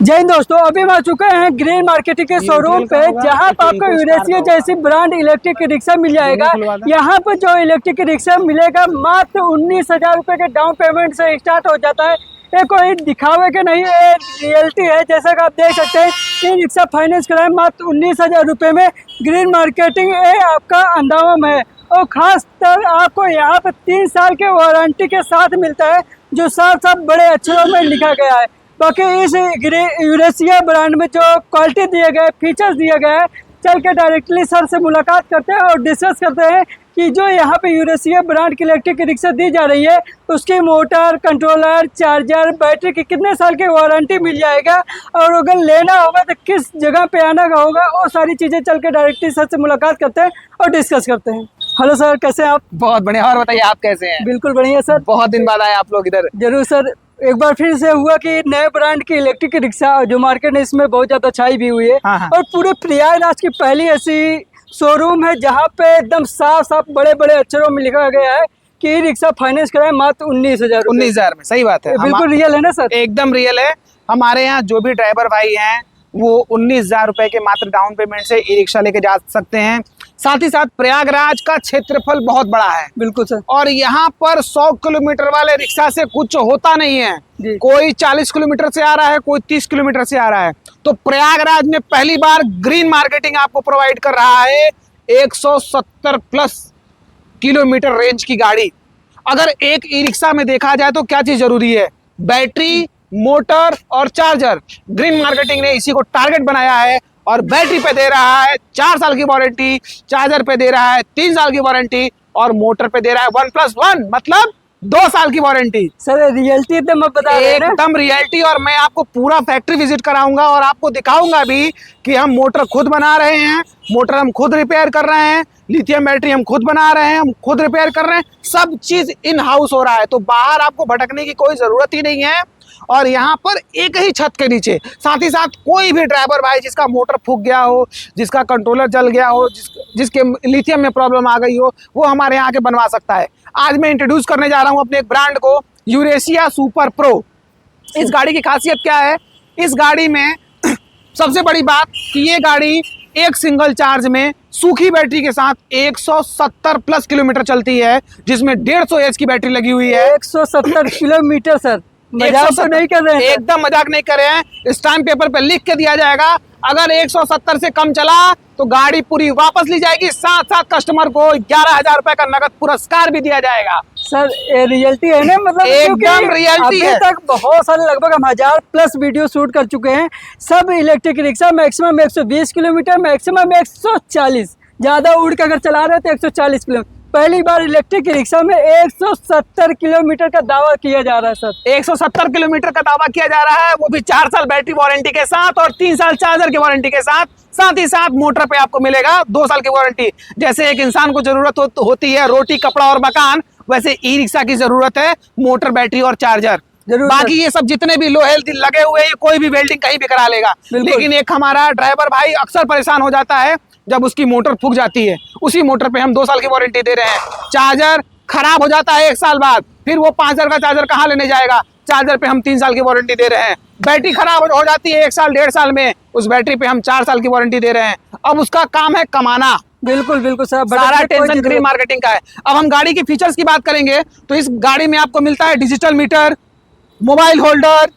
जय हिंद दोस्तों, अभी हम आ चुके हैं ग्रीन मार्केटिंग के शोरूम पे, जहां पर आपको यूरेशिया जैसी ब्रांड इलेक्ट्रिक रिक्शा मिल जाएगा। यहां पर जो इलेक्ट्रिक रिक्शा मिलेगा मात्र 19,000 रुपए के डाउन पेमेंट से स्टार्ट हो जाता है। ये कोई दिखावे के नहीं, ये रियलिटी है। जैसा कि आप देख सकते हैं, ये रिक्शा फाइनेंस कराए मात्र 19,000 रुपए में। ग्रीन मार्केटिंग ये आपका अंदावा में है और खास तर आपको यहाँ पे 3 साल के वारंटी के साथ मिलता है, जो साफ साफ बड़े अक्षरों में लिखा गया है। बाकी इस यूरेशिया ब्रांड में जो क्वालिटी दिए गए, फीचर्स दिए गए हैं, चल के डायरेक्टली सर से मुलाकात करते हैं और डिस्कस करते हैं कि जो यहाँ पे यूरेशिया ब्रांड की इलेक्ट्रिक रिक्शा दी जा रही है, उसकी मोटर, कंट्रोलर, चार्जर, बैटरी की कितने साल की वारंटी मिल जाएगा और अगर लेना होगा तो किस जगह पे आना होगा, और सारी चीज़ें चल के डायरेक्टली सर से मुलाकात करते हैं और डिस्कस करते हैं। हेलो सर, कैसे हैं आप? बहुत बढ़िया। और बताइए आप कैसे हैं? बिल्कुल बढ़िया सर। बहुत दिन बाद आए आप लोग इधर। जरूर सर। एक बार फिर से हुआ कि नए ब्रांड की इलेक्ट्रिक रिक्शा जो मार्केट में इसमें बहुत ज्यादा छाई भी हुई है। हाँ। और पूरे प्रयागराज की पहली ऐसी शोरूम है जहां पे एकदम साफ साफ बड़े बड़े अक्षरों में लिखा गया है कि रिक्शा फाइनेंस कराए मात्र 19,000 19,000 में। सही बात है, बिल्कुल रियल है ना सर? एकदम रियल है। हमारे यहाँ जो भी ड्राइवर भाई हैं वो 19,000 रुपए के मात्र डाउन पेमेंट से ई रिक्शा लेके जा सकते हैं। साथ ही साथ प्रयागराज का क्षेत्रफल बहुत बड़ा है। बिल्कुल सर। और यहाँ पर 100 किलोमीटर वाले रिक्शा से कुछ होता नहीं है। कोई 40 किलोमीटर से आ रहा है, कोई 30 किलोमीटर से आ रहा है। तो प्रयागराज में पहली बार ग्रीन मार्केटिंग आपको प्रोवाइड कर रहा है 170 प्लस किलोमीटर रेंज की गाड़ी। अगर एक ई रिक्शा में देखा जाए तो क्या चीज जरूरी है? बैटरी, मोटर और चार्जर। ग्रीन मार्केटिंग ने इसी को टारगेट बनाया है और बैटरी पे दे रहा है 4 साल की वारंटी, चार्जर पे दे रहा है 3 साल की वारंटी और मोटर पे दे रहा है 1+1 मतलब 2 साल की वारंटी। सर रियलिटी एकदम बता रहे हैं ना? एकदम रियलिटी। और मैं आपको पूरा फैक्ट्री विजिट कराऊंगा और आपको दिखाऊंगा भी कि हम मोटर खुद बना रहे हैं, मोटर हम खुद रिपेयर कर रहे हैं, लिथियम बैटरी हम खुद बना रहे हैं, हम खुद रिपेयर कर रहे हैं। सब चीज इन हाउस हो रहा है, तो बाहर आपको भटकने की कोई जरूरत ही नहीं है। और यहाँ पर एक ही छत के नीचे, साथ ही साथ कोई भी ड्राइवर भाई जिसका मोटर फूक गया हो, जिसका कंट्रोलर जल गया हो, जिसके लिथियम में प्रॉब्लम आ गई हो, वो हमारे यहाँ के बनवा सकता है। आज मैं इंट्रोड्यूस करने जा रहा हूँ अपने एक ब्रांड को, यूरेशिया सुपर प्रो। इस गाड़ी की खासियत क्या है? इस गाड़ी में सबसे बड़ी बात कि ये गाड़ी एक सिंगल चार्ज में सूखी बैटरी के साथ 170 प्लस किलोमीटर चलती है, जिसमें 150 एच की बैटरी लगी हुई है। 170 किलोमीटर सर, मजाक तो नहीं कर रहे हैं? एकदम मजाक नहीं कर रहे हैं। स्टैम्प पेपर पे लिख के दिया जाएगा, अगर 170 से कम चला तो गाड़ी पूरी वापस ली जाएगी, साथ साथ कस्टमर को 11,000 रुपए का नगद पुरस्कार भी दिया जाएगा। सर ये रियलिटी है ना? मतलब एकदम रियलिटी है। अभी तक बहुत सारे लगभग हम 1000 प्लस वीडियो शूट कर चुके हैं। सब electric rickshaw maximum 120 kilometre, maximum 140, ज्यादा उड़ के अगर चला रहे तो 140 किलोमीटर। पहली बार इलेक्ट्रिक रिक्शा में 170 किलोमीटर का दावा किया जा रहा है सर। 170 किलोमीटर का दावा किया जा रहा है, वो भी 4 साल बैटरी वारंटी के साथ और 3 साल चार्जर की वारंटी के साथ। साथ ही साथ मोटर पे आपको मिलेगा 2 साल की वारंटी। जैसे एक इंसान को जरूरत होती है रोटी, कपड़ा और मकान, वैसे ई रिक्शा की जरूरत है मोटर, बैटरी और चार्जर। बाकी ये सब जितने भी लोहे लगे हुए हैं, कोई भी वेल्डिंग कहीं भी करा लेगा। लेकिन एक हमारा ड्राइवर भाई अक्सर परेशान हो जाता है जब उसकी मोटर फूक जाती है। उसी मोटर पे हम 2 साल की वारंटी दे रहे हैं। चार्जर खराब हो जाता है 1 साल बाद, फिर वो 5,000 का चार्जर कहाँ लेने जाएगा? चार्जर पे हम 3 साल की वारंटी दे रहे हैं। बैटरी खराब हो जाती है 1 साल 1.5 साल में, उस बैटरी पे हम 4 साल की वारंटी दे रहे हैं। अब उसका काम है कमाना। बिल्कुल बिल्कुल सर, सारा टेंशन ग्रीन मार्केटिंग का है। अब हम गाड़ी की फीचर्स की बात करेंगे तो इस गाड़ी में आपको मिलता है डिजिटल मीटर, मोबाइल होल्डर,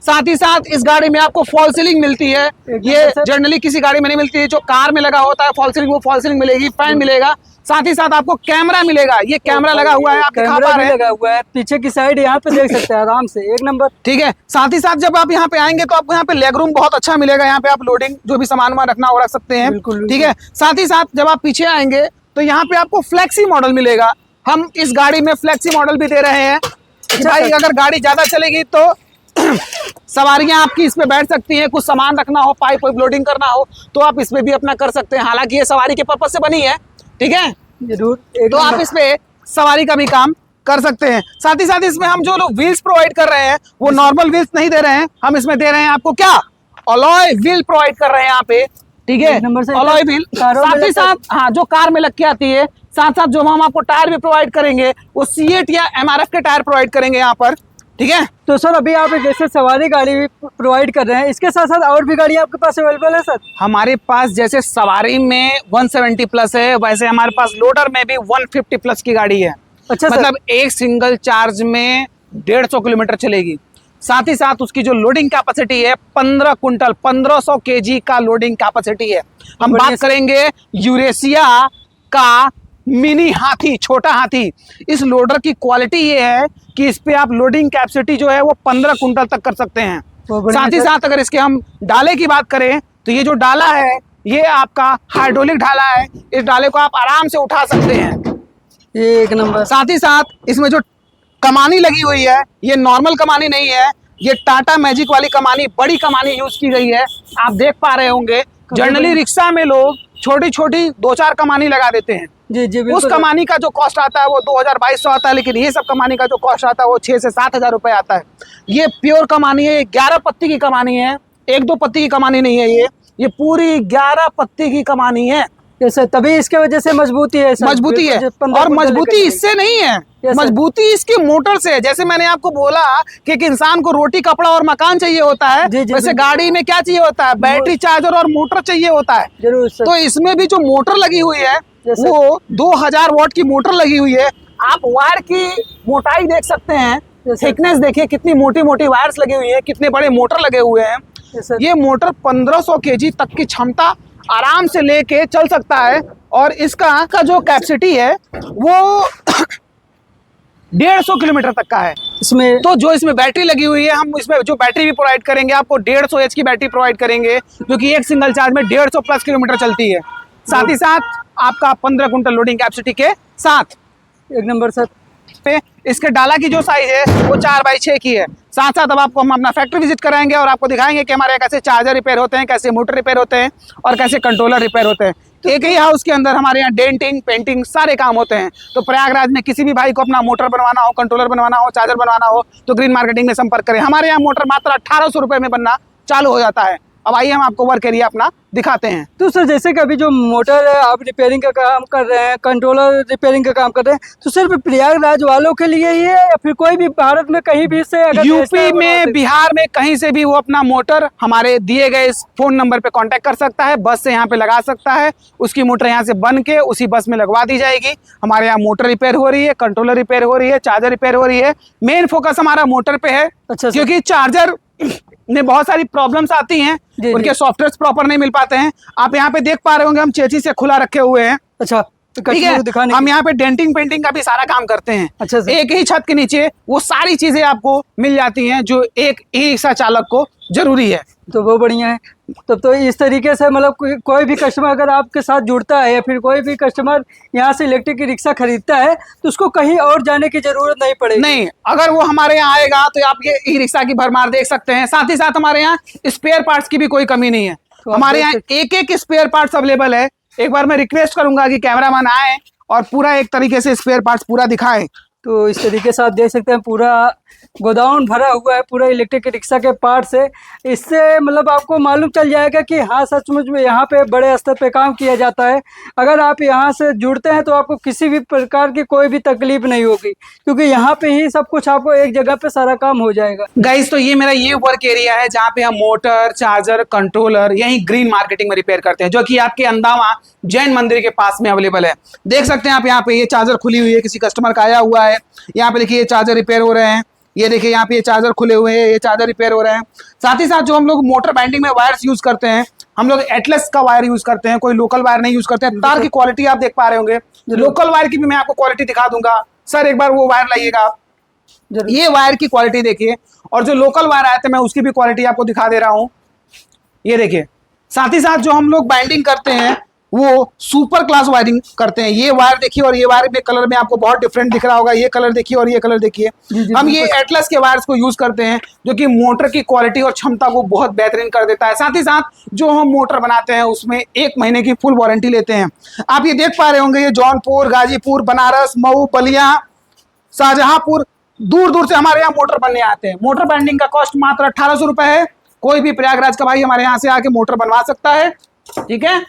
साथ ही साथ इस गाड़ी में आपको फॉल सीलिंग मिलती है। ये जनरली किसी गाड़ी में नहीं मिलती है। जो कार में लगा होता है फॉल सीलिंग, वो फॉल सीलिंग मिलेगी, फैन मिलेगा, साथ ही साथ आपको कैमरा मिलेगा। ये कैमरा लगा हुआ है, आप दिखा पा रहे हैं, लगा हुआ है पीछे की साइड, यहाँ पे देख सकते हैं आराम से, एक नंबर। ठीक है। साथ ही साथ जब आप यहाँ पे आएंगे तो आपको यहाँ पे लेग रूम बहुत अच्छा मिलेगा। यहाँ पे आप लोडिंग जो भी सामान वहाँ रखना हो रख सकते हैं। ठीक है। साथ ही साथ जब आप पीछे आएंगे तो यहाँ पे आपको फ्लेक्सी मॉडल मिलेगा। हम इस गाड़ी में फ्लेक्सी मॉडल भी दे रहे हैं। भाई अगर गाड़ी ज्यादा चलेगी तो सवारियां आपकी इसमें बैठ सकती हैं, कुछ सामान रखना हो, पाइप लोडिंग करना हो तो आप इसमें भी अपना कर सकते हैं। हालांकि ये सवारी के पर्पज से बनी है। ठीक है, जरूर। तो आप इसमें सवारी का भी काम कर सकते हैं। साथ ही साथ इसमें हम जो लोग व्हील्स प्रोवाइड कर रहे हैं वो नॉर्मल व्हील्स नहीं दे रहे हैं, हम इसमें दे रहे हैं आपको क्या, अलॉय व्हील प्रोवाइड कर रहे हैं यहाँ पे। ठीक है, अलॉय व्हील। साथ ही साथ हाँ, जो कार में लग के आती है, साथ साथ जो हम आपको टायर भी प्रोवाइड करेंगे वो सीएट या एमआरएफ के टायर प्रोवाइड करेंगे यहाँ पर। ठीक है। तो सर अभी आप जैसे सवारी गाड़ी भी प्रोवाइड कर रहे हैं, इसके साथ साथ और भी गाड़ियाँ आपके पास अवेलेबल है सर? हमारे पास जैसे सवारी में 170 प्लस है, वैसे हमारे पास लोडर में भी 150 प्लस की गाड़ी है। अच्छा सर। मतलब एक सिंगल चार्ज में 150 किलोमीटर चलेगी। साथ ही साथ उसकी जो लोडिंग कैपेसिटी है 15 कुंटल 1500 केजी का लोडिंग कैपेसिटी है। हम बात करेंगे यूरेशिया का मिनी हाथी, छोटा हाथी। इस लोडर की क्वालिटी ये है कि इस पे आप लोडिंग कैपेसिटी जो है वो 15 कुंटल तक कर सकते हैं। साथ ही साथ अगर इसके हम डाले की बात करें तो ये जो डाला है ये आपका हाइड्रोलिक डाला है। इस डाले को आप आराम से उठा सकते हैं, ये एक नंबर। साथ ही साथ इसमें जो कमानी लगी हुई है ये नॉर्मल कमानी नहीं है, ये टाटा मैजिक वाली कमानी, बड़ी कमानी यूज की गई है। आप देख पा रहे होंगे जनरली रिक्शा में लोग छोटी छोटी 2-4 कमानी लगा देते हैं। जी जी उस कमानी का जो कॉस्ट आता है वो 2200 आता है, लेकिन ये सब कमानी का जो कॉस्ट आता है वो 6 से 7 हजार रुपए आता है। ये प्योर कमानी है, 11 पत्ती की कमानी है, 1-2 पत्ती की कमानी नहीं है। ये पूरी 11 पत्ती की कमानी है। सर तभी इसके वजह से मजबूती है सर। मजबूती है, और मजबूती इससे नहीं है, मजबूती इसकी मोटर से है। जैसे मैंने आपको बोला कि एक इंसान को रोटी कपड़ा और मकान चाहिए होता है, वैसे गाड़ी में क्या चाहिए होता है, बैटरी चार्जर और मोटर चाहिए होता है। जरूर सर। तो इसमें भी जो मोटर लगी हुई है वो 2000 वॉट की मोटर लगी हुई है। आप वायर की मोटाई देख सकते हैं, थिकनेस देखिए, कितनी मोटी मोटी वायर्स लगी हुई है, कितने बड़े मोटर लगे हुए हैं। ये मोटर 1500 केजी तक की क्षमता आराम से लेके चल सकता है, और इसका जो कैपेसिटी है वो 150 किलोमीटर तक का है इसमें। तो जो इसमें बैटरी लगी हुई है, हम इसमें जो बैटरी भी प्रोवाइड करेंगे आपको 150 एच की बैटरी प्रोवाइड करेंगे, जो कि एक सिंगल चार्ज में 150 प्लस किलोमीटर चलती है। साथ ही साथ आपका 15 कुंटल लोडिंग कैपेसिटी के साथ। एक नंबर सर। पे इसके डाला की जो साइज है वो 4x6 की है। साथ साथ अब आपको हम अपना फैक्ट्री विजिट कराएंगे और आपको दिखाएंगे कि हमारे यहाँ कैसे चार्जर रिपेयर होते हैं, कैसे मोटर रिपेयर होते हैं और कैसे कंट्रोलर रिपेयर होते हैं। एक ही हाउस के अंदर हमारे यहाँ डेंटिंग, पेंटिंग सारे काम होते हैं। तो प्रयागराज में किसी भी भाई को अपना मोटर बनवाना हो, कंट्रोलर बनवाना हो, चार्जर बनवाना हो तो ग्रीन मार्केटिंग में संपर्क करें। हमारे यहाँ मोटर मात्र 1800 रुपये में बनना चालू हो जाता है। अब आइए हम आपको वर्क एरिया अपना दिखाते हैं। तो सर जैसे कि अभी जो मोटर है आप रिपेयरिंग का काम कर रहे हैं, कंट्रोलर रिपेयरिंग का काम कर रहे हैं, तो सिर्फ प्रयागराज वालों के लिए ही है या फिर कोई भी भारत में कहीं भी से अगर यूपी में, बिहार में कहीं से भी वो अपना मोटर हमारे दिए गए इस फोन नंबर पे कांटेक्ट कर सकता है, बस से यहाँ पे लगा सकता है, उसकी मोटर यहाँ से बन के उसी बस में लगवा दी जाएगी। हमारे यहाँ मोटर रिपेयर हो रही है, कंट्रोलर रिपेयर हो रही है, चार्जर रिपेयर हो रही है। मेन फोकस हमारा मोटर पे है। अच्छा, क्योंकि चार्जर में बहुत सारी प्रॉब्लम्स आती हैं, उनके सॉफ्टवेयर प्रॉपर नहीं मिल पाते हैं। आप यहाँ पे देख पा रहे होंगे हम चेची से खुला रखे हुए हैं। अच्छा, ठीक है। हम यहाँ पे डेंटिंग पेंटिंग का भी सारा काम करते हैं। अच्छा, एक ही छत के नीचे वो सारी चीजें आपको मिल जाती हैं जो एक ई रिक्शा चालक को जरूरी है। तो वो बढ़िया है। तब तो इस तरीके से मतलब कोई भी कस्टमर अगर आपके साथ जुड़ता है या फिर कोई भी कस्टमर यहाँ से इलेक्ट्रिक रिक्शा खरीदता है तो उसको कहीं और जाने की जरूरत नहीं पड़ेगी। नहीं, अगर वो हमारे यहाँ आएगा तो आप ये ई रिक्शा की भरमार देख सकते हैं। साथ ही साथ हमारे यहाँ स्पेयर पार्ट्स की भी कोई कमी नहीं है। तो हमारे यहाँ एक स्पेयर पार्ट्स अवेलेबल है। एक बार मैं रिक्वेस्ट करूंगा कि कैमरामैन आए और पूरा एक तरीके से स्पेयर पार्ट्स पूरा दिखाएं। तो इस तरीके से आप देख सकते हैं पूरा गोदाउन भरा हुआ है पूरा इलेक्ट्रिक रिक्शा के पार्ट से। इससे मतलब आपको मालूम चल जाएगा कि हाँ सचमुच में यहाँ पे बड़े स्तर पे काम किया जाता है। अगर आप यहाँ से जुड़ते हैं तो आपको किसी भी प्रकार की कोई भी तकलीफ नहीं होगी, क्योंकि यहाँ पे ही सब कुछ आपको एक जगह पे सारा काम हो जाएगा। गाइस, तो ये मेरा ये वर्क एरिया है जहाँ पे हम मोटर, चार्जर, कंट्रोलर यही ग्रीन मार्केटिंग में रिपेयर करते हैं, जो कि आपके अंदावा जैन मंदिर के पास में अवेलेबल है। देख सकते हैं आप यहाँ पे ये चार्जर खुली हुई है, किसी कस्टमर का आया हुआ है। यहाँ पे देखिए ये चार्जर रिपेयर हो रहे हैं। ये देखिए यहाँ पे ये चार्जर खुले हुए हैं, ये चार्जर रिपेयर हो रहे हैं। साथ ही साथ जो हम लोग मोटर बाइंडिंग में वायर्स यूज करते हैं, हम लोग एटलस का वायर यूज करते हैं, कोई लोकल वायर नहीं यूज करते हैं। तार की क्वालिटी आप देख पा रहे होंगे, लोकल वायर की भी मैं आपको क्वालिटी दिखा दूंगा। सर एक बार वो वायर लाइएगा आप, ये वायर की क्वालिटी देखिए, और जो लोकल वायर आए थे मैं उसकी भी क्वालिटी आपको दिखा दे रहा हूँ। ये देखिए, साथ ही साथ जो हम लोग बाइंडिंग करते हैं वो सुपर क्लास वायरिंग करते हैं। ये वायर देखिए, और ये वायर में कलर में आपको बहुत डिफरेंट दिख रहा होगा। ये कलर देखिए और ये कलर देखिए। हम ये एटलस के वायर्स को यूज करते हैं, जो कि मोटर की क्वालिटी और क्षमता को बहुत बेहतरीन कर देता है। साथ ही साथ जो हम मोटर बनाते हैं उसमें 1 महीने की फुल वारंटी लेते हैं। आप ये देख पा रहे होंगे, ये जौनपुर, गाजीपुर, बनारस, मऊ, बलिया, शाहजहांपुर, दूर दूर से हमारे यहाँ मोटर बनने आते हैं। मोटर बाइंडिंग का कॉस्ट मात्र 1800 रुपए है। कोई भी प्रयागराज का भाई हमारे यहाँ से आके मोटर बनवा सकता है, ठीक है।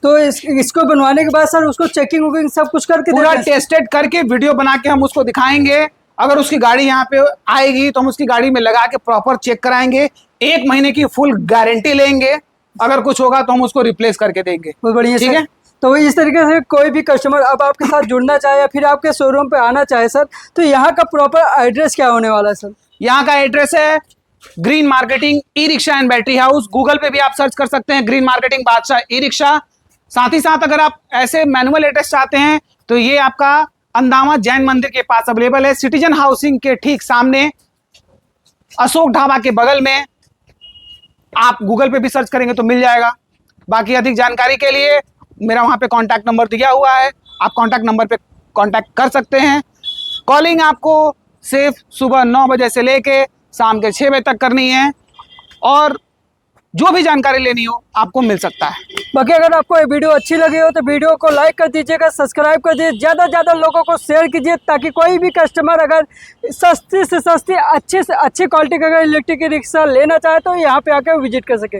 तो इसको बनवाने के बाद सर उसको चेकिंग वुकिंग सब कुछ करके पूरा टेस्टेड करके वीडियो बना के हम उसको दिखाएंगे अगर उसकी गाड़ी यहाँ पे आएगी तो हम उसकी गाड़ी में लगा के प्रॉपर चेक कराएंगे, 1 महीने की फुल गारंटी लेंगे, अगर कुछ होगा तो हम उसको रिप्लेस करके देंगे। बहुत बढ़िया ठीक सर। है। तो इस तरीके से कोई भी कस्टमर अब आपके साथ जुड़ना चाहे या फिर आपके शोरूम पे आना चाहे सर, तो यहाँ का प्रॉपर एड्रेस क्या होने वाला है सर? यहाँ का एड्रेस है green marketing e rickshaw and battery house. Google पे भी आप सर्च कर सकते हैं ग्रीन मार्केटिंग बादशाह ई रिक्शा। साथ ही साथ अगर आप ऐसे मैनुअल एड्रेस चाहते हैं तो ये आपका अंदावा जैन मंदिर के पास अवेलेबल है, सिटीजन हाउसिंग के ठीक सामने, अशोक ढाबा के बगल में। आप गूगल पे भी सर्च करेंगे तो मिल जाएगा। बाकी अधिक जानकारी के लिए मेरा वहां पे कांटेक्ट नंबर दिया हुआ है, आप कांटेक्ट नंबर पे कांटेक्ट कर सकते हैं। कॉलिंग आपको सिर्फ सुबह 9 बजे से लेके शाम के 6 बजे तक करनी है, और जो भी जानकारी लेनी हो आपको मिल सकता है। बाकी अगर आपको ये वीडियो अच्छी लगी हो तो वीडियो को लाइक कर दीजिएगा, सब्सक्राइब कर दीजिए, ज़्यादा से ज़्यादा लोगों को शेयर कीजिए, ताकि कोई भी कस्टमर अगर सस्ती से सस्ती अच्छी से अच्छी क्वालिटी का अगर इलेक्ट्रिक रिक्शा लेना चाहे तो यहाँ पे आकर विजिट कर सके।